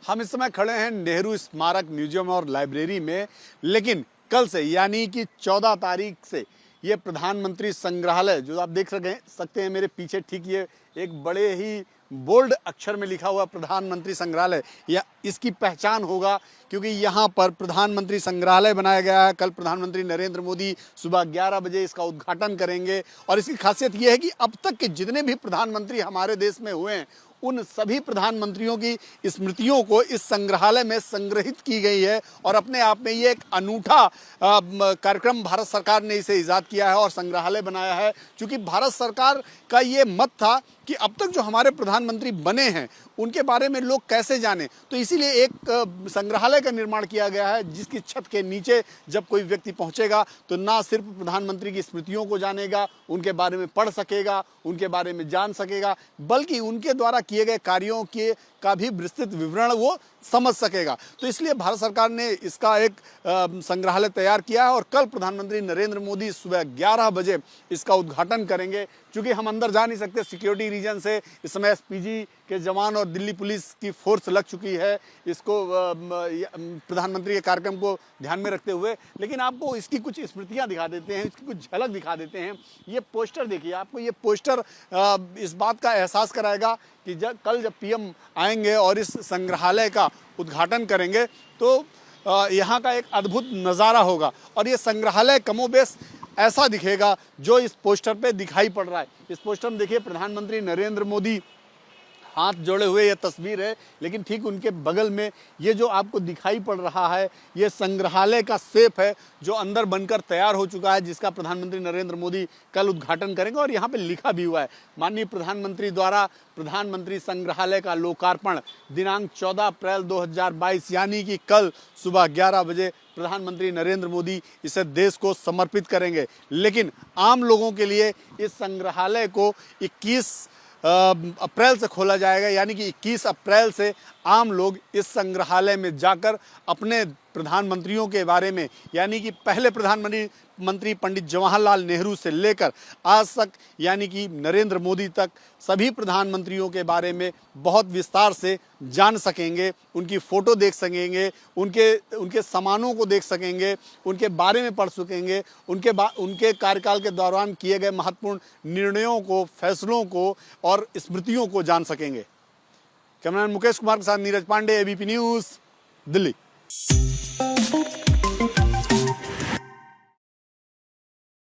हम इस समय खड़े हैं नेहरू स्मारक म्यूजियम और लाइब्रेरी में, लेकिन कल से यानी कि 14 तारीख से ये प्रधानमंत्री संग्रहालय जो आप देख सकते हैं मेरे पीछे, ठीक ये एक बड़े ही बोल्ड अक्षर में लिखा हुआ प्रधानमंत्री संग्रहालय, या इसकी पहचान होगा क्योंकि यहाँ पर प्रधानमंत्री संग्रहालय बनाया गया है। कल प्रधानमंत्री नरेंद्र मोदी सुबह 11 बजे इसका उद्घाटन करेंगे और इसकी खासियत ये है कि अब तक के जितने भी प्रधानमंत्री हमारे देश में हुए हैं उन सभी प्रधानमंत्रियों की स्मृतियों को इस संग्रहालय में संग्रहित की गई है और अपने आप में ये एक अनूठा कार्यक्रम भारत सरकार ने इसे ईजाद किया है और संग्रहालय बनाया है। क्योंकि भारत सरकार का ये मत था कि अब तक जो हमारे प्रधानमंत्री बने हैं उनके बारे में लोग कैसे जाने, तो इसीलिए एक संग्रहालय का निर्माण किया गया है जिसकी छत के नीचे जब कोई व्यक्ति पहुंचेगा तो ना सिर्फ प्रधानमंत्री की स्मृतियों को जानेगा, उनके बारे में पढ़ सकेगा, उनके बारे में जान सकेगा, बल्कि उनके द्वारा किए गए कार्यों के का भी विस्तृत विवरण वो समझ सकेगा। तो इसलिए भारत सरकार ने इसका एक संग्रहालय तैयार किया है और कल प्रधानमंत्री नरेंद्र मोदी सुबह 11 बजे इसका उद्घाटन करेंगे। क्योंकि हम अंदर जा नहीं सकते, सिक्योरिटी रीजन से इस समय एसपीजी के जवान और दिल्ली पुलिस की फोर्स लग चुकी है इसको प्रधानमंत्री के कार्यक्रम को ध्यान में रखते हुए। लेकिन आपको इसकी कुछ स्मृतियां दिखा देते हैं, इसकी कुछ झलक दिखा देते हैं। ये पोस्टर देखिए, आपको ये पोस्टर इस बात का एहसास कराएगा कि कल जब पीएम आएंगे और इस संग्रहालय का उद्घाटन करेंगे तो यहाँ का एक अद्भुत नज़ारा होगा और ये संग्रहालय कमोबेश ऐसा दिखेगा जो इस पोस्टर पे दिखाई पड़ रहा है। इस पोस्टर में देखिए प्रधानमंत्री नरेंद्र मोदी हाथ जोड़े हुए ये तस्वीर है, लेकिन ठीक उनके बगल में ये जो आपको दिखाई पड़ रहा है ये संग्रहालय का सेफ है जो अंदर बनकर तैयार हो चुका है, जिसका प्रधानमंत्री नरेंद्र मोदी कल उद्घाटन करेंगे। और यहाँ पे लिखा भी हुआ है, माननीय प्रधानमंत्री द्वारा प्रधानमंत्री संग्रहालय का लोकार्पण दिनांक 14 अप्रैल 2022 यानी कि कल सुबह 11 बजे प्रधानमंत्री नरेंद्र मोदी इसे देश को समर्पित करेंगे। लेकिन आम लोगों के लिए इस संग्रहालय को 21 अप्रैल से खोला जाएगा, यानी कि 21 अप्रैल से आम लोग इस संग्रहालय में जाकर अपने प्रधानमंत्रियों के बारे में, यानी कि पहले प्रधानमंत्री पंडित जवाहरलाल नेहरू से लेकर आज तक यानी कि नरेंद्र मोदी तक सभी प्रधानमंत्रियों के बारे में बहुत विस्तार से जान सकेंगे, उनकी फ़ोटो देख सकेंगे, उनके सामानों को देख सकेंगे, उनके बारे में पढ़ सकेंगे, उनके कार्यकाल के दौरान किए गए महत्वपूर्ण निर्णयों को, फैसलों को और स्मृतियों को जान सकेंगे। कैमरामैन मुकेश कुमार के साथ नीरज पांडे, एबीपी न्यूज़, दिल्ली।